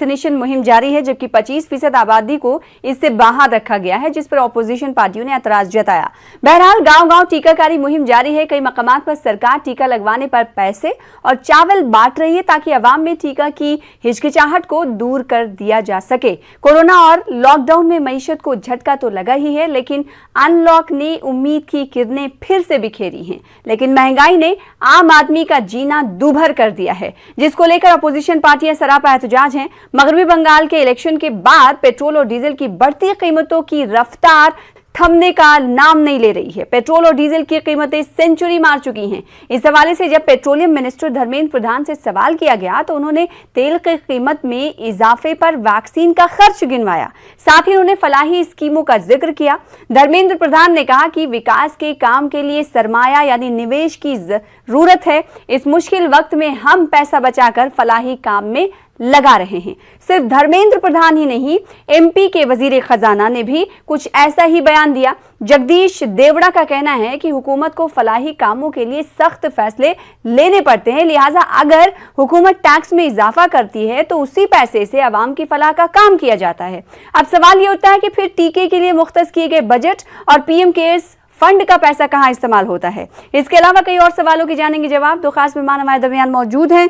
Vaccination मुहिम जारी है, जबकि 25% आबादी को इससे बाहर रखा गया है, जिस पर ऑपोजिशन पार्टियों ने एतराज जताया। बहरहाल गांव-गांव टीकाकारी मुहिम जारी है। कई मकामात पर सरकार टीका लगवाने पर पैसे और चावल बांट रही है ताकि अवाम में टीका की हिचकिचाहट को दूर कर दिया जा सके। कोरोना और लॉकडाउन में मईशत को झटका तो लगा ही है, लेकिन अनलॉक ने उम्मीद की किरणें फिर से बिखेरी हैं। लेकिन महंगाई ने आम आदमी का जीना दूभर कर दिया है, जिसको लेकर अपोजिशन पार्टियां सरापा एहतजाज हैं। मगरबी बंगाल के इलेक्शन के बाद पेट्रोल और डीजल की बढ़ती कीमतों की रफ्तार थमने का नाम नहीं ले रही है। पेट्रोल और डीजल की कीमतें सेंचुरी मार चुकी हैं। इस हवाले से जब पेट्रोलियम मिनिस्टर धर्मेंद्र प्रधान से सवाल किया गया तो उन्होंने तेल की कीमत में इजाफे पर वैक्सीन का खर्च गिनवाया। साथ ही उन्होंने फलाही स्कीमों का जिक्र किया। धर्मेंद्र प्रधान ने कहा कि विकास के काम के लिए सरमाया यानी निवेश की जरूरत है। इस मुश्किल वक्त में हम पैसा बचाकर फलाही काम में लगा रहे हैं। सिर्फ धर्मेंद्र प्रधान ही नहीं, एमपी के वजीर खजाना ने भी कुछ ऐसा ही बयान दिया। जगदीश देवड़ा का कहना है कि हुकूमत को फलाही कामों के लिए सख्त फैसले लेने पड़ते हैं, लिहाजा अगर हुकूमत टैक्स में इजाफा करती है तो उसी पैसे से अवाम की फलाह का काम किया जाता है। अब सवाल ये उठता है कि फिर टीके के लिए मुख्तस किए गए बजट और पीएम केयर्स फंड का पैसा कहां इस्तेमाल होता है। इसके अलावा कई और सवालों के जानेंगे जवाब। दो खास मेहमान हमारे दरमियान मौजूद हैं।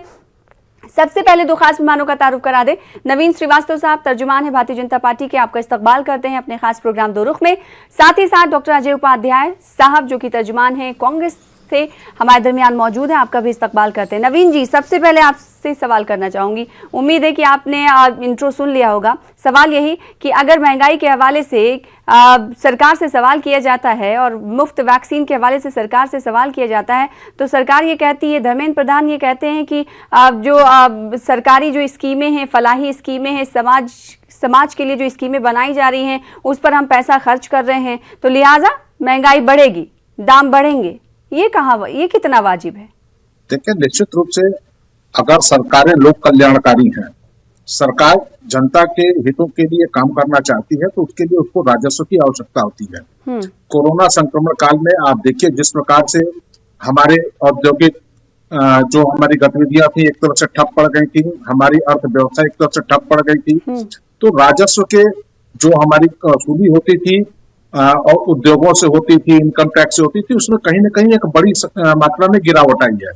सबसे पहले दो खास मेहमानों का तारुफ करा दे। नवीन श्रीवास्तव साहब तर्जुमान है भारतीय जनता पार्टी के, आपका इस्तकबाल करते हैं अपने खास प्रोग्राम दो रुख में। साथ ही साथ डॉक्टर अजय उपाध्याय साहब जो कि तर्जुमान है कांग्रेस से, हमारे दरमियान मौजूद है, आपका भी इस्तकबाल करते हैं। नवीन जी, सबसे पहले आपसे सवाल करना चाहूंगी, उम्मीद है कि आपने इंट्रो सुन लिया होगा। सवाल यही कि अगर महंगाई के हवाले से सरकार से सवाल किया जाता है और मुफ्त वैक्सीन के हवाले से सरकार से सवाल किया जाता है तो सरकार ये कहती है, धर्मेंद्र प्रधान ये कहते हैं कि जो सरकारी जो स्कीमें हैं, फलाही स्कीमें हैं, समाज के लिए जो स्कीमें बनाई जा रही हैं उस पर हम पैसा खर्च कर रहे हैं, तो लिहाजा महंगाई बढ़ेगी, दाम बढ़ेंगे। ये कितना वाजिब है? देखिए, निश्चित रूप से अगर सरकारें लोक कल्याणकारी हैं, सरकार जनता के हितों के लिए काम करना चाहती है तो उसके लिए उसको राजस्व की आवश्यकता होती है। कोरोना संक्रमण काल में आप देखिए जिस प्रकार से हमारे औद्योगिक जो हमारी गतिविधियां थी एक तरफ से ठप पड़ गई थी, हमारी अर्थव्यवस्था एक तरफ से ठप पड़ गई थी, तो राजस्व के जो हमारी वसूली होती थी और उद्योगों से होती थी, इनकम टैक्स से होती थी, उसमें कहीं ना कहीं एक बड़ी मात्रा में गिरावट आई है।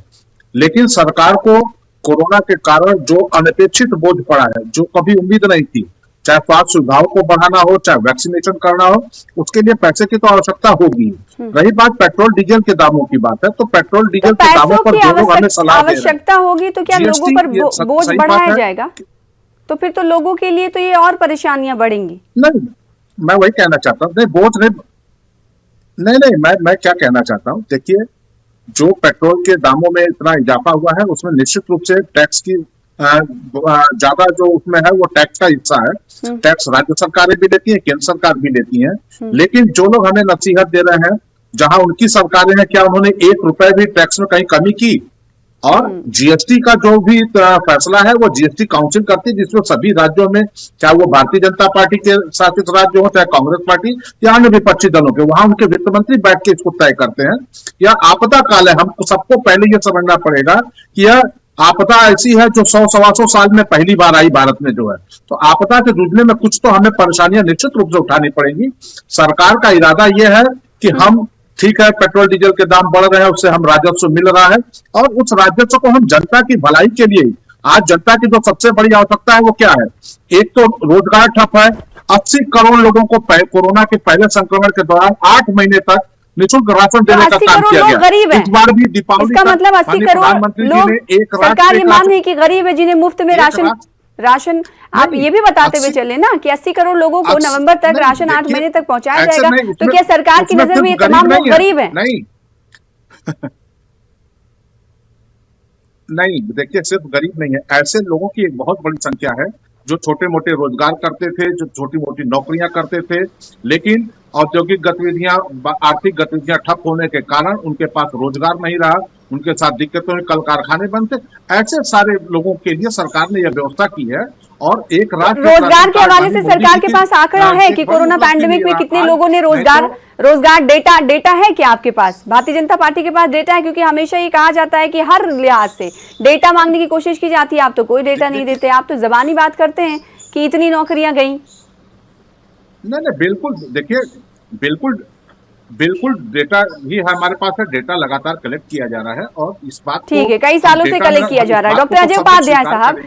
लेकिन सरकार को कोरोना के कारण जो अनपेक्षित बोझ पड़ा है, जो कभी उम्मीद नहीं थी, चाहे स्वास्थ्य सुविधाओं को बढ़ाना हो, चाहे वैक्सीनेशन करना हो, उसके लिए पैसे की तो आवश्यकता होगी। रही बात पेट्रोल डीजल के दामों की बात है, तो पेट्रोल डीजल के दामों पर जो लोग हमें सलाह दे रहे हैं, आवश्यकता होगी तो क्या लोगों पर बोझ बढ़ाया जाएगा? तो फिर तो लोगों के लिए तो ये और परेशानियां बढ़ेंगी। नहीं, मैं वही कहना चाहता हूँ, नहीं बोझ नहीं, मैं क्या कहना चाहता हूँ, देखिए जो पेट्रोल के दामों में इतना इजाफा हुआ है उसमें निश्चित रूप से टैक्स की ज्यादा जो उसमें है वो टैक्स का हिस्सा है। टैक्स राज्य सरकारें भी लेती हैं, केंद्र सरकार भी लेती है, लेकिन जो लोग हमें नसीहत दे रहे हैं, जहां उनकी सरकारें हैं, क्या उन्होंने 1 रुपए भी टैक्स में कहीं कमी की? और जीएसटी का जो भी फैसला है वो जीएसटी काउंसिल करती है, जिसमें सभी राज्यों में, चाहे वो भारतीय जनता पार्टी के शासित राज्य हो, चाहे कांग्रेस पार्टी या अन्य विपक्षी दलों के, वहां उनके वित्त मंत्री बैठ के इसको तय करते हैं। यह आपदा काल है, हमको सबको पहले यह समझना पड़ेगा कि यह आपदा ऐसी है जो 100-125 साल में पहली बार आई भारत में जो है, तो आपदा से जूझने में कुछ तो हमें परेशानियां निश्चित रूप से उठानी पड़ेंगी। सरकार का इरादा यह है कि हम ठीक है, पेट्रोल डीजल के दाम बढ़ रहे हैं, उससे हम राजस्व मिल रहा है और उस राजस्व को हम जनता की भलाई के लिए, आज जनता की जो सबसे बड़ी आवश्यकता है वो क्या है? एक तो रोजगार ठप है, 80 करोड़ लोगों को कोरोना के पहले संक्रमण के दौरान 8 महीने तक निःशुल्क राशन देने का काम किया गया। इस बार भी दीपावली इसका मतलब 80 करोड़ लोग, सरकार ये मान रही है कि गरीब है जिन्हें मुफ्त में राशन आप ये भी बताते हुए चले ना कि 80 करोड़ लोगों को नवंबर तक राशन 8 महीने तक पहुंचाया जाएगा, तो क्या सरकार की नजर में ये तमाम लोग गरीब हैं? नहीं, देखिए सिर्फ गरीब नहीं है, ऐसे लोगों की एक बहुत बड़ी संख्या है जो छोटे मोटे रोजगार करते थे, जो छोटी मोटी नौकरियां करते थे, लेकिन औद्योगिक गतिविधियां, आर्थिक गतिविधियां ठप होने के कारण उनके पास रोजगार नहीं रहा उनके साथ दिक्कतें हुई, कल कारखाने बंद थे। ऐसे सारे लोगों के लिए सरकार ने यह व्यवस्था की है। और एक रोजगार के हवाले से सरकार के पास आंकड़ा है कि कोरोना पैंडेमिक में कितने लोगों ने रोजगार डेटा है क्या आपके पास? भारतीय जनता पार्टी के पास डेटा है? क्योंकि हमेशा ये कहा जाता है कि हर लिहाज से डेटा मांगने की कोशिश की जाती है, आप तो कोई डेटा नहीं देते, आप तो जबानी बात करते हैं कि इतनी नौकरियां गई। नहीं, बिल्कुल देखिए, बिल्कुल डेटा ही हमारे पास है। डेटा लगातार कलेक्ट किया जा रहा है और इस बात को ठीक है, कई सालों से कलेक्ट किया जा रहा है। डॉक्टर अजय उपाध्याय साहब,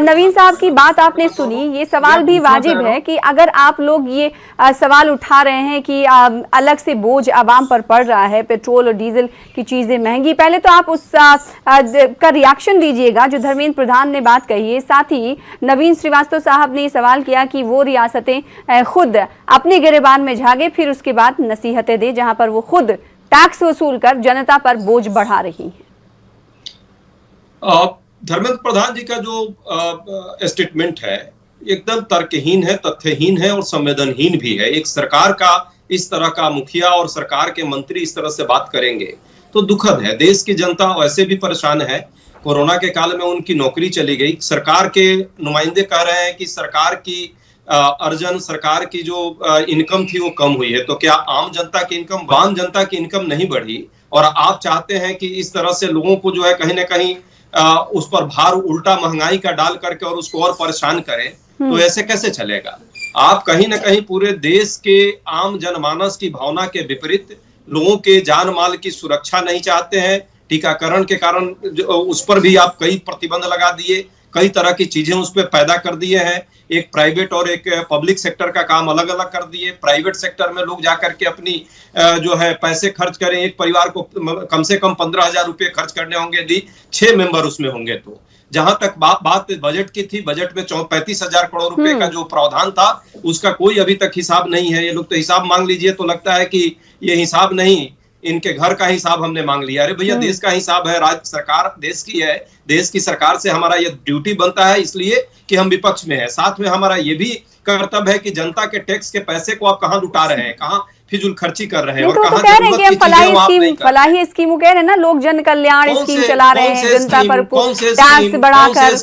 नवीन साहब की बात आपने सुनी, ये सवाल भी वाजिब है कि अगर आप लोग ये सवाल उठा रहे हैं कि अलग से बोझ आवाम पर पड़ रहा है, पेट्रोल और डीजल की चीजें महंगी, पहले तो आप उस का रिएक्शन दीजिएगा जो धर्मेंद्र प्रधान ने बात कही है। साथ ही नवीन श्रीवास्तव साहब ने सवाल किया कि वो रियासतें खुद अपने गिरेबान में झागे, फिर उसके बाद नसीहतें दे जहां पर वो खुद टैक्स वसूल कर जनता पर बोझ बढ़ा रही हैं। धर्मेंद्र प्रधान जी का जो स्टेटमेंट है एकदम तर्कहीन है, तथ्यहीन है और संवेदनहीन भी है। एक सरकार का इस तरह का मुखिया और सरकार के मंत्री इस तरह से बात करेंगे तो दुखद है। देश की जनता वैसे भी परेशान है। कोरोना के काल में उनकी नौकरी चली गई। सरकार के नुमाइंदे कह रहे हैं कि सरकार की अर्जन, सरकार की जो इनकम थी वो कम हुई है। तो क्या आम जनता की इनकम नहीं बढ़ी? और आप चाहते हैं कि इस तरह से लोगों को जो है कहीं ना कहीं उस पर भार उल्टा महंगाई का डाल करके और उसको और परेशान करें, तो ऐसे कैसे चलेगा? आप कहीं ना कहीं पूरे देश के आम जनमानस की भावना के विपरीत लोगों के जान माल की सुरक्षा नहीं चाहते हैं। टीकाकरण के कारण उस पर भी आप कई प्रतिबंध लगा दिए, कई तरह की चीजें उस पर पैदा कर दिए हैं। एक प्राइवेट और एक पब्लिक सेक्टर का काम अलग अलग कर दिए। प्राइवेट सेक्टर में लोग जाकर के अपनी जो है पैसे खर्च करें। एक परिवार को कम से कम 15,000 रुपए खर्च करने होंगे यदि 6 मेंबर उसमें होंगे तो। जहां तक बात बजट की थी, बजट में 35,000 करोड़ रुपए का जो प्रावधान था उसका कोई अभी तक हिसाब नहीं है। ये लोग तो हिसाब मांग लीजिए तो लगता है कि ये हिसाब नहीं, इनके घर का हिसाब हमने मांग लिया। अरे भैया, देश का हिसाब है, राज्य सरकार देश की है, देश की सरकार से हमारा ये ड्यूटी बनता है इसलिए कि हम विपक्ष में है। साथ में हमारा ये भी कर्तव्य है कि जनता के टैक्स के पैसे को आप कहां लुटा रहे हैं, कहां फिजूल खर्ची कर रहे हैं और कहां फलाही स्कीम कह रहे हैं ना, लोग जन कल्याण स्कीम चला रहे हैं, जनता पर टैक्स बढ़ाकर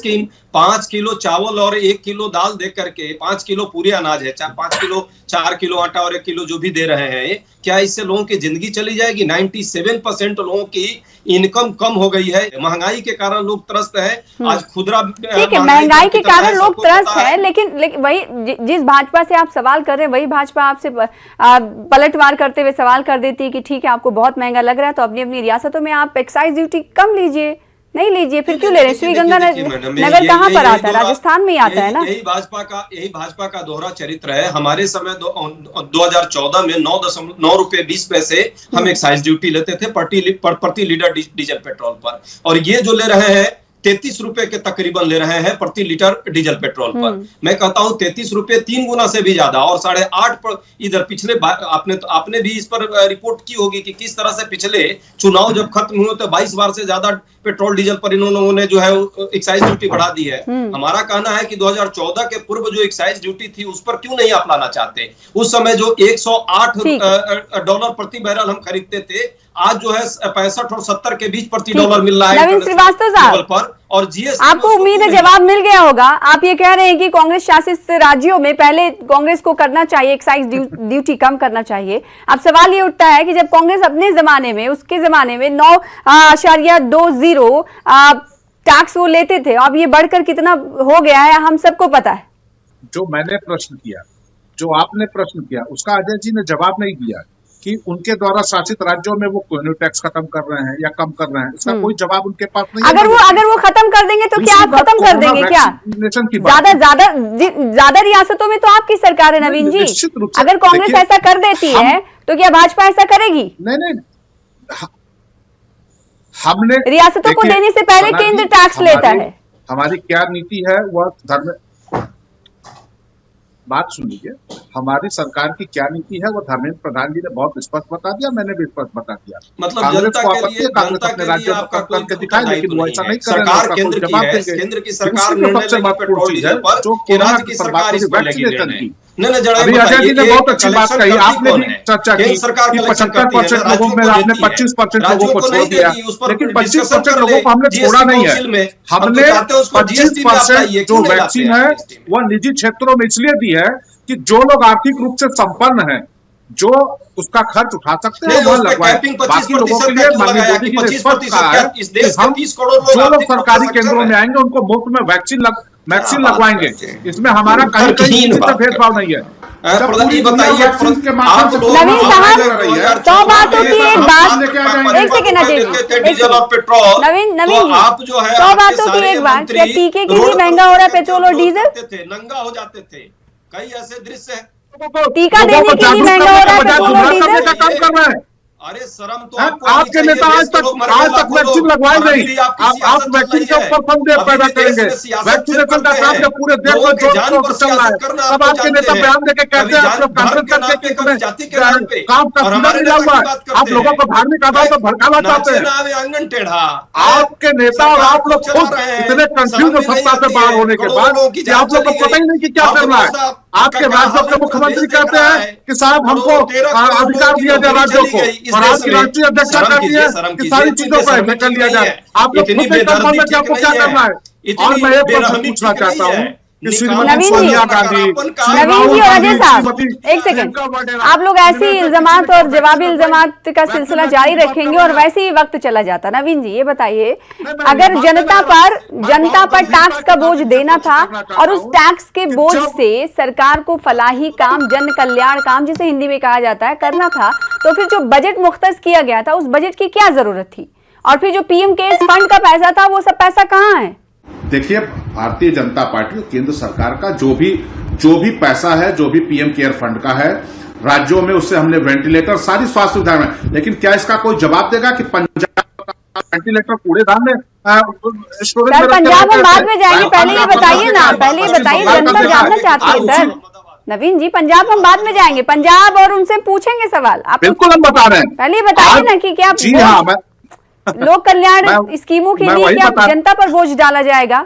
5 किलो चावल और 1 किलो दाल दे करके 5 किलो पूरे अनाज है, 5 किलो 4 किलो आटा और 1 किलो जो भी दे रहे हैं, क्या इससे लोगों की जिंदगी चली जाएगी? 97% लोगों की इनकम कम हो गई है। महंगाई के कारण लोग त्रस्त है। आज खुदरा ठीक है, महंगाई के कारण लोग त्रस्त है, लेकिन वही जिस भाजपा से आप सवाल कर रहे हैं वही भाजपा आपसे पलटवार करते हुए सवाल कर देती है कि ठीक है, आपको बहुत महंगा लग रहा है तो अपनी अपनी रियासतों में आप एक्साइज ड्यूटी कम लीजिए, नहीं लीजिए, फिर क्यों ले रहे हैं? श्रीगंगानगर कहाँ पर आता है? राजस्थान में ही आता है ना। यही भाजपा का दोहरा चरित्र है। हमारे समय 2014 में 9.9 रुपए 20 पैसे हम एक्साइज ड्यूटी लेते थे प्रति लीटर डीजल पेट्रोल पर, और ये जो ले रहे हैं 33 रुपए के तकरीबन ले रहे हैं प्रति लीटर डीजल पेट्रोल पर। मैं कहता हूं 33 रुपए 3 गुना से भी ज्यादा, और 8.5 पर इधर पिछले आपने भी इस पर रिपोर्ट की होगी कि किस तरह से पिछले चुनाव जब खत्म हुए तो 22 बार से ज्यादा पेट्रोल डीजल पर इन्होंने जो है एक्साइज ड्यूटी बढ़ा दी है। हमारा कहना है कि 2014 के पूर्व जो एक्साइज ड्यूटी थी उस पर क्यों नहीं अपनाना चाहते? उस समय जो $108 प्रति बैरल हम खरीदते थे, आज जो है 65 और 70 के बीच प्रति डॉलर मिल रहा है नवीन श्रीवास्तव साहब, और जीएसटी आपको उम्मीद है जवाब मिल गया होगा। आप ये कह रहे हैं कि कांग्रेस शासित राज्यों में पहले कांग्रेस को करना चाहिए, एक्साइज ड्यूटी कम करना चाहिए। अब सवाल ये उठता है कि जब कांग्रेस अपने जमाने में, उसके जमाने में 9.20 टैक्स वो लेते थे, अब ये बढ़कर कितना हो गया है हम सबको पता है। जो मैंने प्रश्न किया, जो आपने प्रश्न किया, उसका अजय जी ने जवाब नहीं दिया कि उनके द्वारा शासित राज्यों में वो कोई टैक्स खत्म कर रहे हैं या कम कर रहे हैं। इसका कोई जवाब उनके पास नहीं। अगर वो खत्म कर देंगे तो क्या आप खत्म कर देंगे क्या? ज्यादा रियासतों में तो आपकी सरकार है नवीन जी। अगर कांग्रेस ऐसा कर देती है तो क्या भाजपा ऐसा करेगी? नहीं, हमने रियासतों को देने से पहले केंद्र टैक्स लेता है। हमारी क्या नीति है वह बात सुन लीजिए। हमारी सरकार की क्या नीति है वो धर्मेंद्र प्रधान जी ने बहुत स्पष्ट बता दिया, मैंने भी स्पष्ट बता दिया। मतलब जनता के लिए अपने राज्य आपका कोई दिखाई, लेकिन वो ऐसा नहीं कर रहे। सरकार केंद्र की सरकार निर्णय लेगी पेट्रोल डीजल पर कि राज्य की सरकार इस पर लेगी निर्णय। नहीं जरा अभी अजय जी ने बहुत अच्छी बात कही, आपने भी चर्चा की कि 75% लोगों में आपने 25% लोगों को छोड़ दिया, लेकिन 25% लोगों को हमने छोड़ा नहीं है। हमने 25% जो वैक्सीन है वह निजी क्षेत्रों में इसलिए दी है कि जो लोग आर्थिक रूप से संपन्न हैं, जो उसका खर्च उठा सकते हैं वह लगवाएं। बाकी लोगों के लिए माननीय मोदी जी ने स्पष्ट कहा है कि हम जो लोग सरकारी केंद्रों में आएंगे उनको मुफ्त में वैक्सीन लगवाएंगे। इसमें हमारा कहीं किसी से भेदभाव नहीं है। नवीन साहब, 100 बातों की एक बात, एक सेकेंड अजय जी, डीजल और पेट्रोल, नवीन तो आप जो है 100 बातों की एक बात, क्या टीके के लिए महंगा हो रहा है पेट्रोल और डीजल? नंगा हो जाते थे, कई ऐसे दृश्य है। टीका देने के लिए महंगा हो रहा है पेट्रोल और डीजल? काम कर रहे हैं। अरे शर्म तो आपके नेता आज तक वैक्सीन लगवाए नहीं। आप वैक्सीन के ऊपर संदेह पैदा करेंगे। वैक्सीनेशन का काम जब पूरे देश में जोर शोर से चल रहा है, तब आपके नेता बयान देके कहते हैं आप लोग कॉन्फ्रेंस करके काम का सीधा मिला हुआ है। आप लोगों को धार्मिक आधार पर भड़काना चाहते हैं। आंगन टेढ़ा, आपके नेता और आप लोग खुद इतने कंफ्यूज सत्ता से बाहर होने के बाद कि आप लोग को पता ही नहीं कि क्या करना है। आपके राज्यों के मुख्यमंत्री कहते हैं कि साहब हमको अधिकार दिया जाए राज्यों को, और आपकी राष्ट्रीय अध्यक्षा कहती है कि सारी चीजों पर ऐसे कर लिया जाए। आप लोग खुद नहीं कंफर्म है कि आपको क्या करना है। और मैं एक प्रश्न पूछना चाहता हूँ कि श्रीमती सोनिया गांधी, नवीन जी और अजय साहब, एक सेकंड, आप लोग ऐसे ही इल्जामात और जवाबी इल्जामात का सिलसिला जारी रखेंगे और वैसे ही वक्त चला जाता। नवीन जी ये बताइए, अगर जनता पर टैक्स का बोझ देना था और उस टैक्स के बोझ से सरकार को फलाही काम, जन कल्याण काम जिसे हिंदी में कहा जाता है, करना था, तो फिर जो बजट मुख्तस किया गया था उस बजट की क्या जरूरत थी? और फिर जो पीएम केयर्स फंड का पैसा था वो सब पैसा कहाँ है? देखिए, भारतीय जनता पार्टी केंद्र सरकार का जो भी पैसा है, जो भी पीएम केयर फंड का है, राज्यों में उससे हमने वेंटिलेटर, सारी स्वास्थ्य सुविधाएं हैं, लेकिन क्या इसका कोई जवाब देगा कि पंजाब वेंटिलेटर कूड़ेदान में सर, पंजाब हम बाद में जाएंगे, पहले ये बताइए ना, पहले ये बताइए, जनता जानना चाहती है सर। नवीन जी, पंजाब हम बाद में जाएंगे, पंजाब और उनसे पूछेंगे सवाल। आप बिल्कुल हम बता रहे हैं, पहले बताइए ना कि क्या जी हाँ, लोक कल्याण स्कीमों के लिए क्या जनता पर बोझ डाला जाएगा?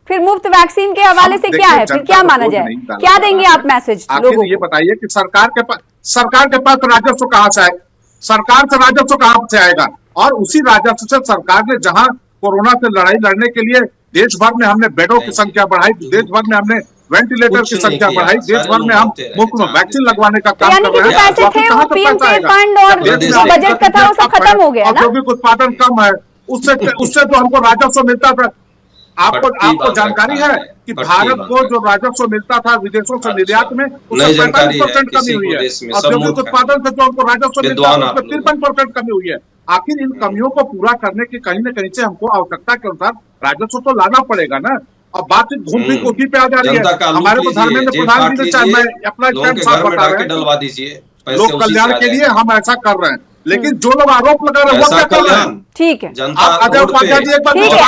फिर मुफ्त वैक्सीन के हवाले से क्या है, फिर क्या माना जाए, क्या देंगे आप मैसेज लोगों को? ये बताइए कि सरकार के पास राजस्व कहाँ से आएगा? सरकार से राजस्व कहाँ से आएगा? और उसी राजस्व से सरकार ने जहां कोरोना से लड़ाई लड़ने के लिए देश भर में हमने बेडों की संख्या बढ़ाई, देश भर में हमने वेंटिलेटर की संख्या बढ़ाई, देश भर में हम मुफ्त में वैक्सीन लगवाने का काम कर रहे हैं। पैसे थे वो पीएम केयर फंड और जो बजट का था वो सब खत्म हो गया ना। औद्योगिक उत्पादन कम है, उससे तो हमको राजस्व मिलता था। आपको जानकारी है कि भारत को जो राजस्व मिलता था विदेशों से निर्यात में, उससे 45% कमी हुई है। औद्योगिक उत्पादन से जो हमको राजस्व मिलता है उसमें 53% कमी हुई है। आखिर इन कमियों को पूरा करने की कहीं न कहीं से हमको आवश्यकता के अनुसार राजस्व तो लाना पड़ेगा ना। और बातचीत घूम फिर उसी पे आ जा रही है। हमारे को धर्मेंद्र प्रधान जी ने चाहे, मैं अपना स्टैंड साफ बता रहे हैं, लोक कल्याण के लिए हम ऐसा कर रहे हैं, लेकिन जो लोग आरोप लगा रहे हैं वो क्या कर रहे हैं? ठीक है, अजय उपाध्याय जी, ठीक है,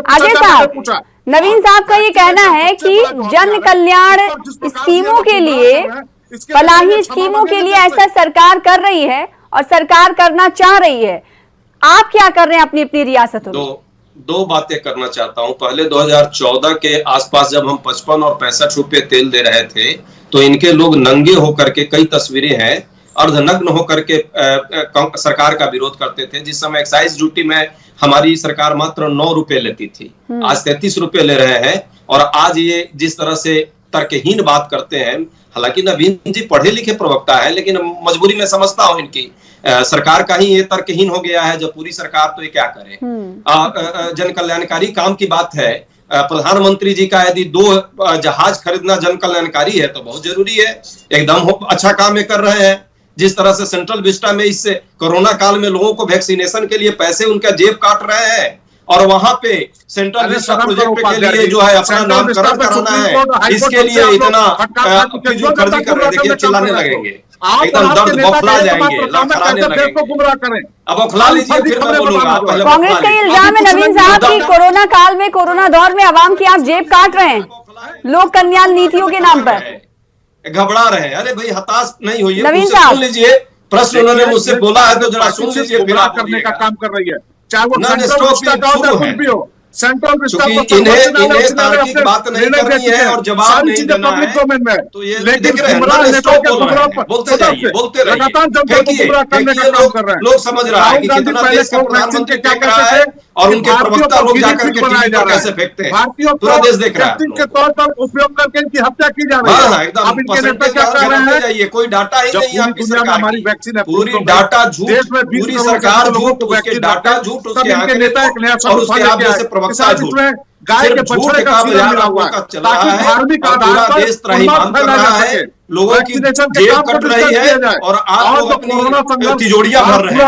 अजय साहब, नवीन साहब का ये कहना है कि जन कल्याण स्कीमों के लिए, फलाही स्कीमों के लिए ऐसा सरकार कर रही है और सरकार करना चाह रही है। आप क्या कर रहे हैं अपनी अपनी रियासतों में? दो बातें करना चाहता हूं। पहले 2014 के आसपास जब हम 55 और 65 रुपए तेल दे रहे थे, तो इनके लोग नंगे होकर के, कई तस्वीरें हैं, अर्धनग्न होकर के सरकार का विरोध करते थे। जिस समय एक्साइज ड्यूटी में हमारी सरकार मात्र 9 रुपए लेती थी, आज 33 रुपए ले रहे हैं। और आज ये जिस तरह से तर्कहीन बात करते हैं, हालांकि नवीन जी पढ़े लिखे प्रवक्ता है, लेकिन मजबूरी में समझता हूं इनकी, सरकार का ही ये तर्कहीन हो गया है। जब पूरी सरकार तो ये क्या करे। जन कल्याणकारी काम की बात है, प्रधानमंत्री जी का यदि 2 जहाज खरीदना जन कल्याणकारी है तो बहुत जरूरी है, एकदम अच्छा काम ये कर रहे हैं। जिस तरह से सेंट्रल विस्टा में इससे कोरोना काल में लोगों को वैक्सीनेशन के लिए पैसे उनका जेब काट रहे हैं, और वहां पे सेंट्रल विस्टा प्रोजेक्ट के लिए जो है अपना नामकरण कराना है, इसके लिए इतना खर्ची कर रहे हैं। देखिए, चिल्लाने लगेंगे, एकदम दर्द बौखला जाएंगे, लड़खड़ाने लगेंगे। अब बौखला लीजिए, फिर मैं बोलूंगा। कांग्रेस का इल्जाम है नवीन साहब कि कोरोना काल में, कोरोना दौर में आवाम की आप जेब काट रहे हैं लोक कल्याण नीतियों के नाम पर, घबरा रहे हैं। अरे भाई, हताश नहीं होइए, नवीन साहब सुन लीजिए प्रश्न उन्होंने मुझसे बोला है तो जरा सुन लीजिए, फिर आप करने का काम कर रही है, चाहे वो भी हो। सेंट्रल क्योंकि इन्हें तार्किक बात नहीं करनी है और जवाब नहीं देना है, तो ये देख रहे हैं बोलते जाइए, बोलते रहिए, लोग समझ रहा है कि कितना देश का प्रधानमंत्री देख रहा है और उनके प्रवक्ता लोग जाकर के टीवी पर कैसे फेंकते हैं, पूरा देश देख रहा है के तौर पर उपयोग करके इनकी हत्या की जा रही है। एकदम परसेंटेज जाइए, कोई डाटा ही नहीं है आपकी सरकार की, पूरी डाटा झूठ, पूरी सरकार झूठ, उसके डाटा झूठ, उसके आंकड़े और उसके आप जैसे प्रवक्ता झूठ, गाय के बछड़े का सीजन मिला हुआ है ताकि धार्मिक आधार पर देश त्राहिमाम कर रहा है, लोगों की जेब कट रही है और आप लोग अपनी तिजोरियां भर रहे हैं।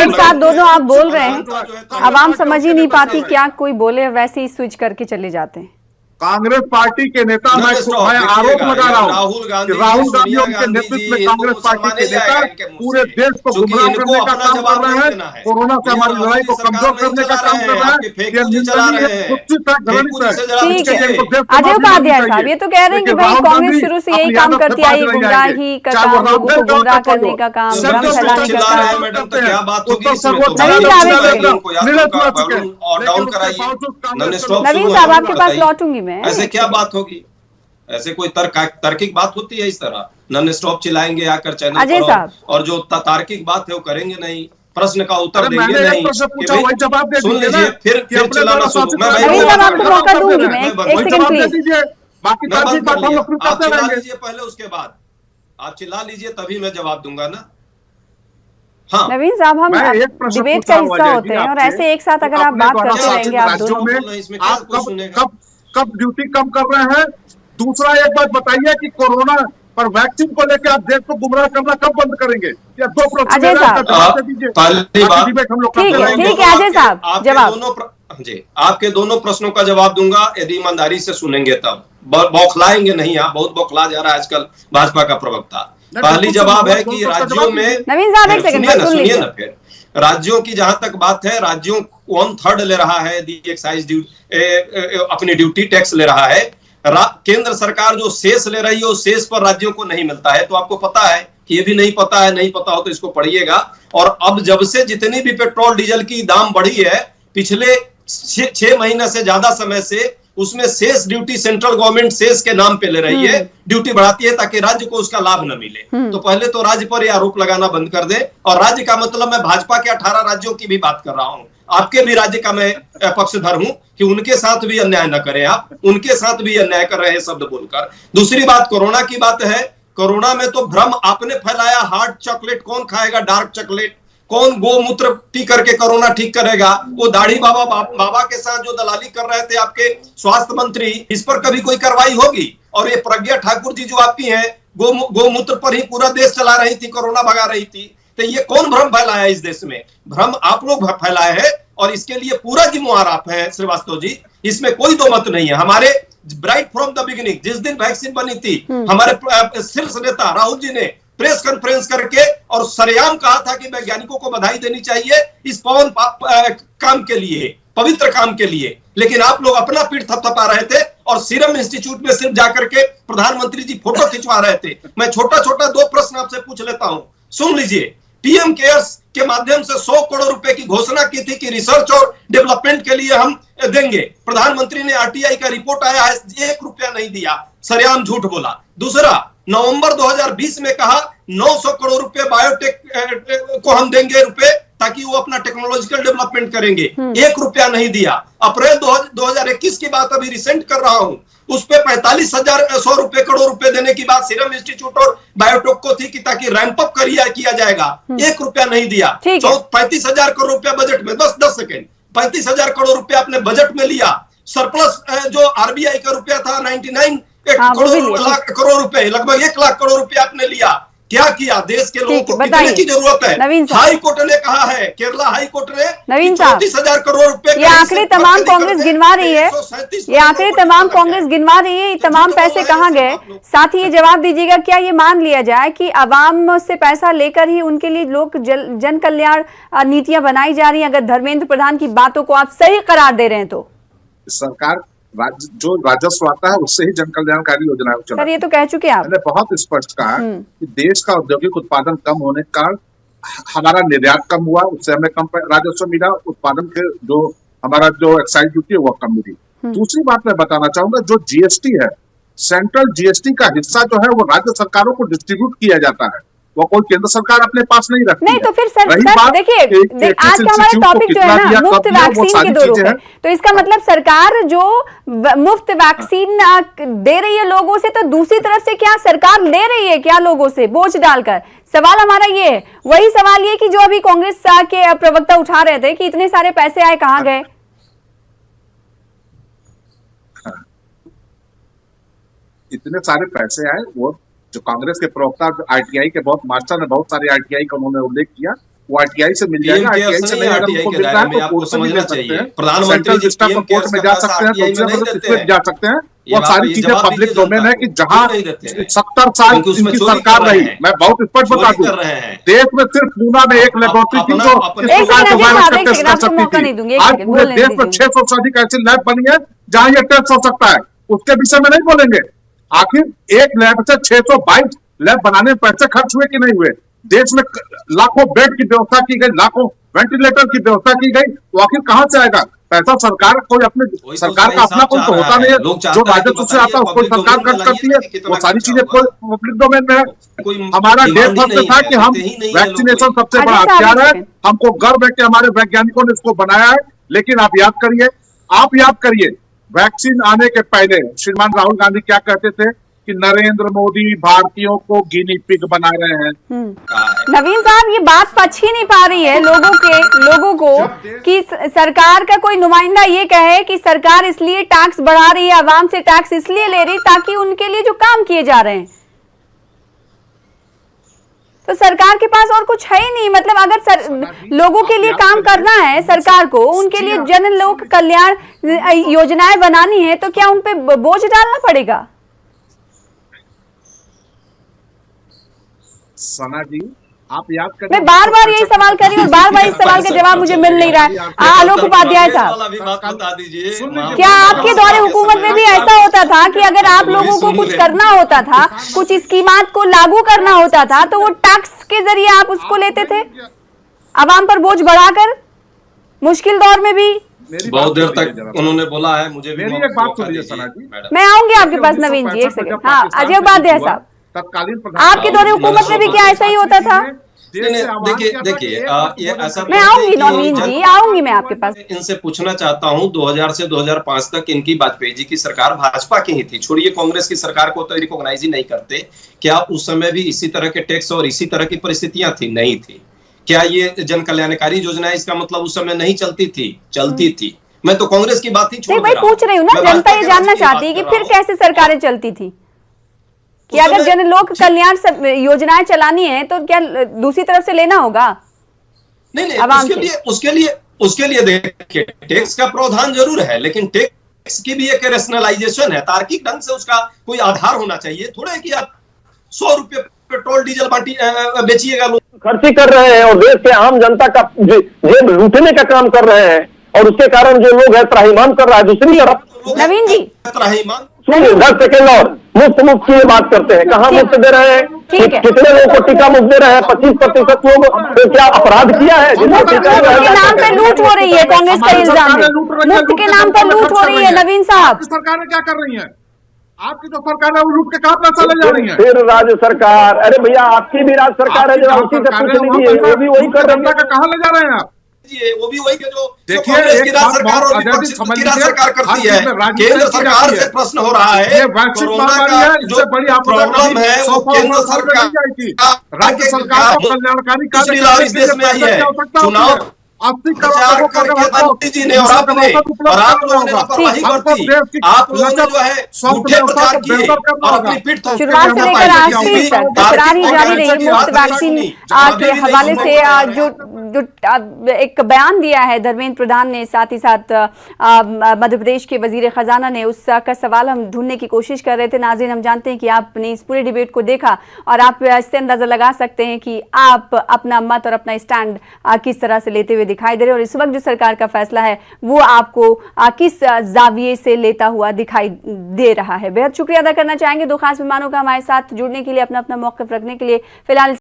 एक साथ दोनों आप बोल रहे हैं, आवाम समझ ही नहीं पाती, क्या कोई बोले वैसे ही स्विच करके चले जाते हैं। कांग्रेस पार्टी के नेता, मैं आरोप लगा रहा हूँ कि राहुल गांधी उनके नेतृत्व में कांग्रेस पार्टी के नेता पूरे देश को गुमराह करने का काम कर रहे हैं, कोरोना से हमारी लड़ाई को कमजोर करने का काम कर रहे हैं। अजय उपाध्याय साहब ये तो कह रहे हैं कि भाई कांग्रेस शुरू से यही काम करती आई, गुमराही का काम, लोगों को गुमराह करने का काम, भ्रम फैलाने का काम। नवीन साहब आपके पास लौटूंगी, ऐसे क्या बात होगी, ऐसे कोई तार्किक बात होती है? इस तरह नॉन स्टॉप चिल्लाएंगे आकर चैनल पर और जो तार्किक बात है वो करेंगे नहीं, प्रश्न का उत्तर देंगे नहीं, सुन लीजिए फिर चिल्लाना शुरू। आप चिल्ला लीजिए पहले, उसके बाद आप चिल्ला लीजिए तभी मैं जवाब दूंगा ना। हाँ नवीन साहब, हम डिबेट का हिस्सा होते हैं और ऐसे एक साथ अगर आप बात करते रहेंगे आप दोनों, कब ड्यूटी कम कर रहे हैं? दूसरा एक बात बताइए कि कोरोना पर वैक्सीन को लेकर आप देश को गुमराह करना कब बंद करेंगे? या दो प्रश्न अजय साहब, ठीक है अजय साहब जवाब जी, आपके दोनों प्रश्नों का जवाब दूंगा यदि ईमानदारी से सुनेंगे तब, बौखलाएंगे नहीं। आप बहुत बौखला जा रहा है आजकल भाजपा का प्रवक्ता। पहली जवाब है कि राज्यों में, नवीन साहब एक सेकंड सुनिए ना, फिर राज्यों की जहां तक बात है, राज्यों 1/3 ले रहा है एक्साइज अपनी ड्यूटी टैक्स ले रहा है। केंद्र सरकार जो शेष ले रही है उस शेष पर राज्यों को नहीं मिलता है। तो आपको पता है कि ये भी नहीं पता है, नहीं पता हो तो इसको पढ़िएगा। और अब जब से जितनी भी पेट्रोल डीजल की दाम बढ़ी है पिछले 6 महीने से ज्यादा समय से, उसमें शेष ड्यूटी सेंट्रल गवर्नमेंट शेष के नाम पे ले रही है, ड्यूटी बढ़ाती है ताकि राज्य को उसका लाभ न मिले। तो पहले तो राज्य पर यह आरोप लगाना बंद कर दे। और राज्य का मतलब मैं भाजपा के 18 राज्यों की भी बात कर रहा हूं, आपके भी राज्य का मैं पक्षधर हूं कि उनके साथ भी अन्याय न करें आप, उनके साथ भी अन्याय कर रहे हैं शब्द बोलकर। दूसरी बात कोरोना की बात है। कोरोना में तो भ्रम आपने फैलाया, हार्ड चॉकलेट कौन खाएगा, डार्क चॉकलेट, कौन गोमूत्र पी करके कोरोना ठीक करेगा? वो दाढ़ी बाबा के साथ जो दलाली कर रहे थे आपके स्वास्थ्य मंत्री, इस पर कभी कोई कार्रवाई होगी? और ये प्रज्ञा ठाकुर जी जो आपकी हैं, गोमूत्र पर ही पूरा देश चला रही थी, कोरोना भगा रही थी। तो ये कौन भ्रम फैलाया इस देश में? भ्रम आप लोग फैलाए हैं और इसके लिए पूरा जिम्मेवार आप हैं श्रीवास्तव जी, इसमें कोई दो मत नहीं है। हमारे राइट फ्रॉम द बिगिनिंग जिस दिन वैक्सीन बनी थी, हमारे शीर्ष नेता राहुल जी ने प्रेस कॉन्फ्रेंस करके और सरेआम कहा था कि वैज्ञानिकों को बधाई देनी चाहिए इस पवन काम के लिए, पवित्र काम के लिए। लेकिन आप लोग अपना पीठ थपथपा रहे थे और सीरम इंस्टीट्यूट में सिर्फ जाकर के प्रधानमंत्री जी फोटो खिंचवा रहे थे। मैं छोटा छोटा 2 प्रश्न आपसे पूछ लेता हूं, सुन लीजिए। पीएम केयर्स के माध्यम से 100 करोड़ रुपए की घोषणा की थी कि रिसर्च और डेवलपमेंट के लिए हम देंगे। प्रधानमंत्री ने आरटीआई का रिपोर्ट आया है, 1 रुपया नहीं दिया, सरेआम झूठ बोला। दूसरा, नवंबर 2020 में कहा 900 करोड़ रुपए बायोटेक को हम देंगे रुपए ताकि वो अपना टेक्नोलॉजिकल डेवलपमेंट करेंगे, 1 रुपया नहीं दिया। अप्रैल 2021 की बात अभी रिसेंट कर रहा हूं, उस पे 45,100 करोड़ रुपए देने की बात सीरम इंस्टीट्यूट और बायोटेक को थी कि ताकि रैंप अप किया जाएगा, 1 रुपया नहीं दिया। 35,000 करोड़ रुपया बजट में, 10 सेकेंड, 35,000 करोड़ रुपया आपने बजट में लिया। सरप्लस जो आरबीआई का रुपया था 99 करोड़ रुपए, लगभग 1 लाख करोड़ रुपया आपने लिया। क्या किया? देश के लोगों को कितने की जरूरत है? हाई कोर्ट ने कहा है, केरला हाई कोर्ट ने 34,000 करोड़ रुपए, ये आंकड़े तमाम कांग्रेस गिनवा रही है, ये आंकड़े तमाम कांग्रेस गिनवा रही है, ये तमाम पैसे कहाँ गए? साथ ही ये जवाब दीजिएगा, क्या ये मान लिया जाए कि आवाम से पैसा लेकर ही उनके लिए लोग जन कल्याण नीतियां बनाई जा रही है? अगर धर्मेंद्र प्रधान की बातों को आप सही करार दे रहे हैं तो सरकार जो राजस्व आता है उससे ही जन कल्याणकारी योजनाएं चला। सर ये तो कह चुके आप, मैंने बहुत स्पष्ट कहा कि देश का औद्योगिक उत्पादन कम होने के कारण हमारा निर्यात कम हुआ, उससे हमें कम राजस्व मिला, उत्पादन के जो हमारा जो एक्साइज ड्यूटी है वो कम मिली। दूसरी बात मैं बताना चाहूंगा, जो जीएसटी है, सेंट्रल जीएसटी का हिस्सा जो है वो राज्य सरकारों को डिस्ट्रीब्यूट किया जाता है, वो कोई केंद्र सरकार अपने पास नहीं रखती नहीं। तो फिर सर देखिए, आज का हमारा टॉपिक जो है ना मुफ्त वैक्सीन के 2 रुपए है, तो इसका मतलब सरकार जो मुफ्त वैक्सीन दे रही है लोगों से, तो दूसरी तरफ से क्या सरकार ले रही है क्या लोगों से बोझ डालकर? सवाल हमारा ये है, वही सवाल ये कि जो अभी कांग्रेस के प्रवक्ता उठा रहे थे कि इतने सारे पैसे आए, कहां गए? इतने सारे पैसे आए, वो जो कांग्रेस के प्रवक्ता आरटीआई के बहुत मास्टर ने बहुत सारे आरटीआई का उन्होंने उल्लेख किया, वो आरटीआई से मिल जाएगा। आरटीआई से नहीं, अगर उनको मिल रहा है तो कोर्ट से भी ले सकते हैं, सेंट्रल सिस्टम को कोर्ट में जा सकते हैं, दूसरे जा सकते हैं। वो सारी चीजें पब्लिक डोमेन है कि जहां 70 साल इनकी सरकार रही, मैं बहुत स्पष्ट बता दूं, देश में सिर्फ पूना में एक लेबोरेटरी थी जो इस प्रकार के वायरस का टेस्ट कर सकती थी। आज पूरे देश में 600 से अधिक ऐसी लैब बनी है जहां ये टेस्ट हो सकता है, उसके विषय में नहीं बोलेंगे। आखिर एक लैब से 622 लैब बनाने में पैसे खर्च हुए कि नहीं हुए? देश में लाखों बेड की व्यवस्था की गई, लाखों वेंटिलेटर की व्यवस्था की गई, वो आखिर कहां से आएगा पैसा? सरकार कोई अपने सरकार का अपना कोई तो होता नहीं है, जो राजस्व से आता है उसको सरकार खर्च करती है, वो सारी चीजें पब्लिक डोमेन में है। हमारा डेढ़ वर्ष था कि हम वैक्सीनेशन सबसे बड़ा हथियार है, हमको गर्व है कि हमारे वैज्ञानिकों ने इसको बनाया है। लेकिन आप याद करिए वैक्सीन आने के पहले श्रीमान राहुल गांधी क्या कहते थे कि नरेंद्र मोदी भारतीयों को गिनी पिग बना रहे हैं। नवीन साहब, ये बात पच ही नहीं पा रही है लोगों को कि सरकार का कोई नुमाइंदा ये कहे कि सरकार इसलिए टैक्स बढ़ा रही है, आवाम से टैक्स इसलिए ले रही ताकि उनके लिए जो काम किए जा रहे हैं, तो सरकार के पास और कुछ है ही नहीं। मतलब अगर लोगों के लिए काम करना है सरकार को, उनके लिए जन लोक कल्याण योजनाएं बनानी है, तो क्या उन पे बोझ डालना पड़ेगा? सना जी, आप याद करें, मैं बार-बार यही सवाल कर रही हूँ, बार-बार इस सवाल का जवाब मुझे मिल नहीं रहा है। आलोक उपाध्याय साहब, क्या आपके दौरे हुकूमत में भी ऐसा होता था कि अगर आप लोगों को कुछ करना होता था, कुछ स्कीमात को लागू करना होता था, तो वो टैक्स के जरिए आप उसको लेते थे, आवाम पर बोझ बढ़ाकर, मुश्किल दौर में भी? बहुत देर तक उन्होंने बोला है। मुझे मेरी एक बात सुनिए सना जी, मैं आऊंगी आपके पास नवीन जी, एक सेकंड। हाँ, अजय उपाध्याय साहब, तत्कालीन आपके दौरे हुकूमत में भी क्या ऐसा ही होता था? देखिए ये ऐसा, मैं आऊंगी नवीन जी, आऊंगी मैं आपके पास। इनसे पूछना चाहता हूं, 2000 से 2005 तक इनकी वाजपेयी जी की सरकार भाजपा की ही थी, छोड़िए कांग्रेस की सरकार को तो रिकॉग्नाइज ही नहीं करते। क्या उस समय भी इसी तरह के टैक्स और इसी तरह की परिस्थितियां थी? नहीं थी। क्या ये जन कल्याणकारी योजना, इसका मतलब उस समय नहीं चलती थी? चलती थी। मैं तो कांग्रेस की बात ही छोड़ रहा हूं, पूछ रही हूँ ना, जनता ये जानना चाहती है कि फिर कैसे सरकारें चलती थी, कि अगर जन लोक कल्याण योजनाएं चलानी है तो क्या दूसरी तरफ से लेना होगा? नहीं, उसके लिए देखिए टैक्स का प्रावधान जरूर है, लेकिन टैक्स की भी एक रैशनलाइजेशन है, तार्किक ढंग से उसका कोई आधार होना चाहिए। थोड़ा कि आप 100 रुपये पेट्रोल डीजल बेचिएगा, लोग खर्ची कर रहे हैं और देश के आम जनता का जेब लूटने का काम कर रहे हैं, और उसके कारण जो लोग है त्राहिमाम कर रहा है। दूसरी तरफ नवीन जी, त्राहिमाम 10 सेकेंड और मुफ्त की बात करते हैं, कहाँ मुफ्त दे रहे हैं? कितने लोगों को टीका मुफ्त दे रहे हैं? 25% लोग तो क्या अपराध किया है? मुफ्त के नाम पे लूट हो रही है, कांग्रेस का इल्जाम है मुफ्त के नाम पर लूट हो रही है। नवीन साहब, सरकारें क्या कर रही है? आपकी जो सरकार है वो लूट के कहां पैसा ले जा रही है? फिर राज्य सरकार, अरे भैया आपकी भी राज्य सरकार है जो आपकी से पूछ लीजिए, वो भी वही कर रही है। कहां ले जा रहे हैं आप? वो भी वही जो देखिए, कांग्रेस की राज्य सरकार और विपक्ष की राज्य सरकार करती है। केंद्र सरकार से प्रश्न हो रहा है, कोरोना का जो प्रॉब्लम है वो केंद्र सरकार, राज्य सरकार को कल्याणकारी कार्य इस देश में आई है। चुनाव 80 करोड़ मोदी जी ने और आपने और आप लोगों ने लापरवाही बरती, आप लोगों ने जो है झूठे प्रचार किए और अपनी पीठ शुरुआत से लेकर आखिरी तक तकरार ही जारी रही। मुफ्त वैक्सीन के हवाले से जो एक बयान दिया है धर्मेंद्र प्रधान ने, साथ ही साथ मध्य प्रदेश के वजीर खजाना ने, उसका सवाल हम ढूंढने की कोशिश कर रहे थे। नाज़रीन, हम जानते हैं कि आपने इस पूरे डिबेट को देखा और आप इससे अंदाजा लगा सकते हैं कि आप अपना मत और अपना स्टैंड किस तरह से लेते हुए दिखाई दे रहे हैं, और इस वक्त जो सरकार का फैसला है वो आपको किस जाविये से लेता हुआ दिखाई दे रहा है। बेहद शुक्रिया अदा करना चाहेंगे दो खास मेहमानों का हमारे साथ जुड़ने के लिए, अपना अपना मौक़िफ़ रखने के लिए। फिलहाल